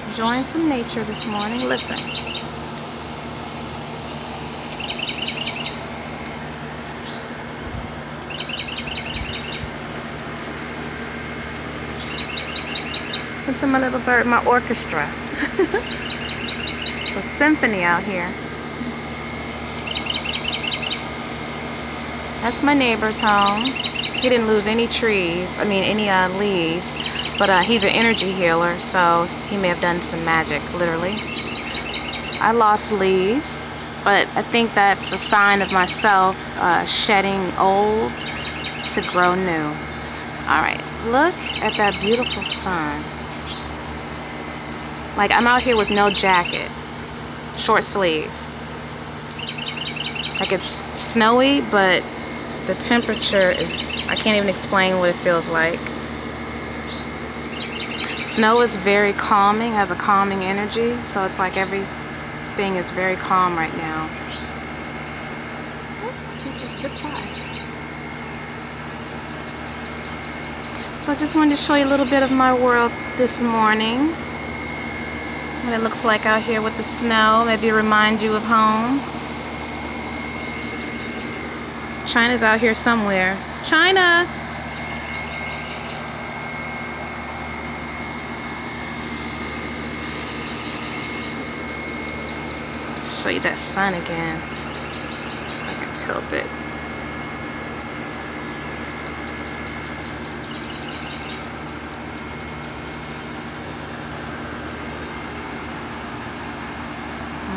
Enjoying some nature this morning. Listen. Listen to my little bird, my orchestra. It's a symphony out here. That's my neighbor's home. He didn't lose any leaves, but he's an energy healer, so he may have done some magic, literally. I lost leaves, but I think that's a sign of myself shedding old to grow new. All right, look at that beautiful sun. Like, I'm out here with no jacket, short sleeve. Like, it's snowy, but the temperature is, I can't even explain what it feels like. Snow is very calming, has a calming energy, so it's like everything is very calm right now. You just zip by. So I just wanted to show you a little bit of my world this morning. What it looks like out here with the snow. Maybe remind you of home. China's out here somewhere. China! Show you that sun again. I can tilt it.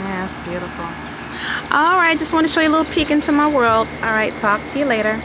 Yeah, it's beautiful. All right, just want to show you a little peek into my world. All right, talk to you later.